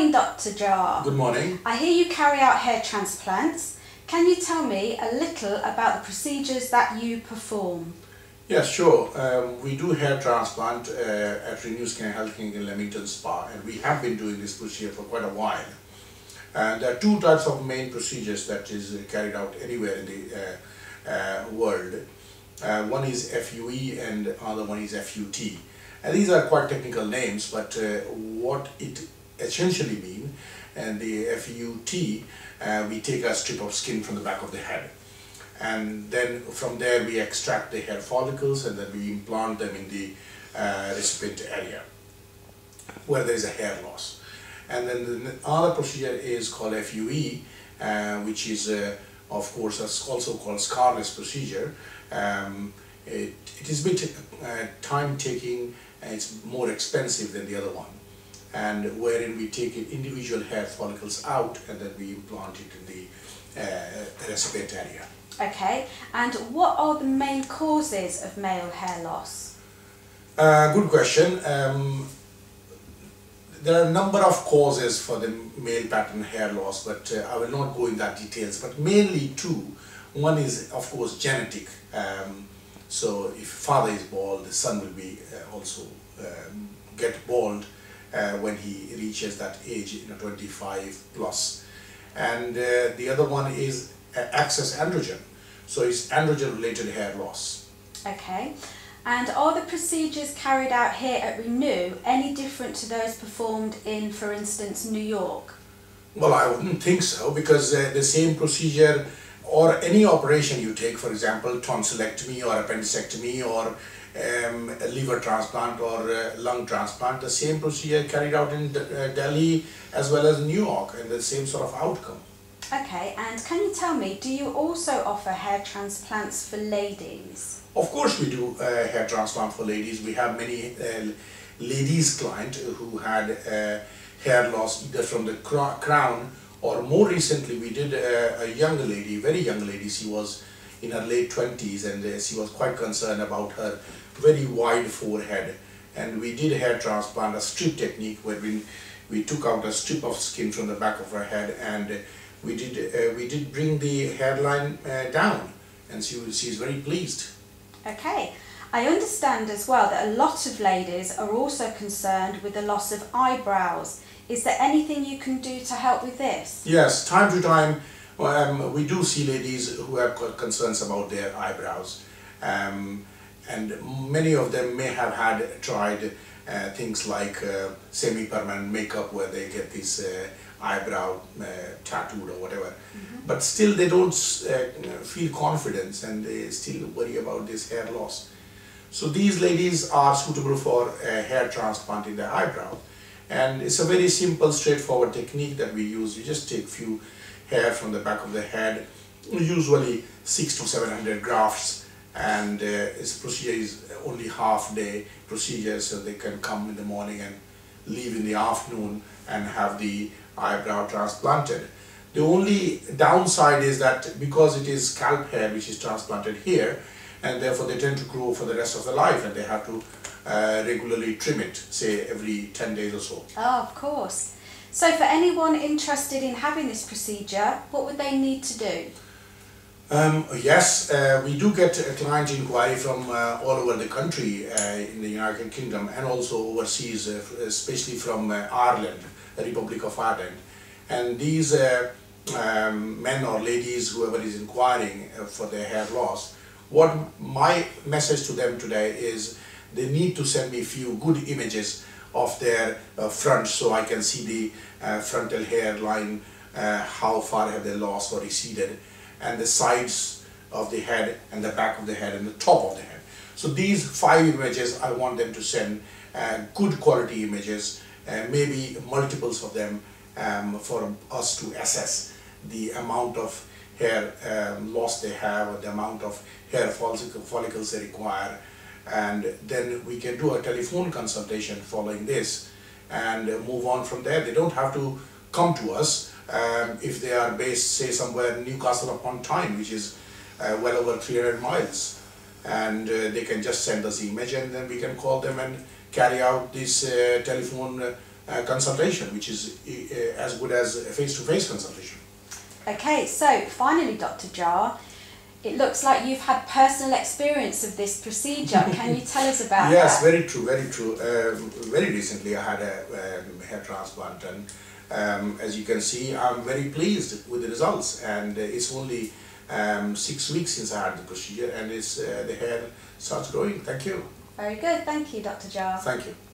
morning, Dr. Jha. Good morning. I hear you carry out hair transplants. Can you tell me a little about the procedures that you perform? Yes, sure. We do hair transplant at Renew Skin Health Clinic in Leamington Spa, and we have been doing this procedure for quite a while. And there are two types of main procedures that is carried out anywhere in the world. One is FUE and the other one is FUT. And these are quite technical names, but what it essentially means, and the FUT, we take a strip of skin from the back of the head. And then from there we extract the hair follicles and then we implant them in the recipient area where there is a hair loss. And then the other procedure is called FUE, which is of course also called scarless procedure. It is a bit time-taking and it's more expensive than the other one, and wherein we take individual hair follicles out and then we implant it in the recipient area. Okay, and what are the main causes of male hair loss? Good question. There are a number of causes for the male pattern hair loss, but I will not go in that details, but mainly two. One is of course genetic. So if father is bald, the son will be also get bald when he reaches that age, 25 plus. And the other one is excess androgen. So it's androgen related hair loss. Okay, and are the procedures carried out here at Renew any different to those performed in, for instance, New York? Well, I wouldn't think so, because the same procedure or any operation you take, for example tonsillectomy or appendicectomy or a liver transplant or lung transplant, the same procedure carried out in Delhi as well as New York, and the same sort of outcome. Okay, and can you tell me, do you also offer hair transplants for ladies? Of course we do hair transplant for ladies. We have many ladies clients who had hair loss either from the crown, or more recently we did a young lady, very young lady. She was in her late 20s and she was quite concerned about her very wide forehead, and we did hair transplant, a strip technique, where we took out a strip of skin from the back of her head, and we did bring the hairline down, and she's very pleased. Okay, I understand as well that a lot of ladies are also concerned with the loss of eyebrows. Is there anything you can do to help with this? Yes, time to time we do see ladies who have concerns about their eyebrows, and many of them may have tried things like semi-permanent makeup, where they get this eyebrow tattooed or whatever, but still they don't feel confidence and they still worry about this hair loss. So these ladies are suitable for a hair transplant in the eyebrow, and it's a very simple, straightforward technique that we use. You just take few hair from the back of the head, usually 600 to 700 grafts, and this procedure is only half-day procedure, so they can come in the morning and leave in the afternoon and have the eyebrow transplanted. The only downside is that because it is scalp hair which is transplanted here, and therefore they tend to grow for the rest of their life, and they have to regularly trim it, say every 10 days or so. Oh, of course. So for anyone interested in having this procedure, what would they need to do? Yes, we do get a client inquiry from all over the country in the United Kingdom, and also overseas, especially from Ireland, the Republic of Ireland. And these men or ladies, whoever is inquiring for their hair loss, what my message to them today is they need to send me a few good images of their front, so I can see the frontal hairline, how far have they lost or receded, and the sides of the head and the back of the head and the top of the head. So these 5 images I want them to send, good quality images, maybe multiples of them, for us to assess the amount of hair loss they have, or the amount of hair follicles they require, and then we can do a telephone consultation following this and move on from there. They don't have to come to us if they are based, say, somewhere in Newcastle upon Tyne, which is well over 300 miles, and they can just send us the image, and then we can call them and carry out this telephone consultation, which is as good as a face-to-face consultation. Okay, so finally, Dr. Jha, it looks like you've had personal experience of this procedure. Can you tell us about Yes, that? very true, very true. Very recently I had a hair transplant, and as you can see, I'm very pleased with the results, and it's only 6 weeks since I had the procedure, and the hair starts growing. Thank you. Very good. Thank you, Dr. Jha. Thank you.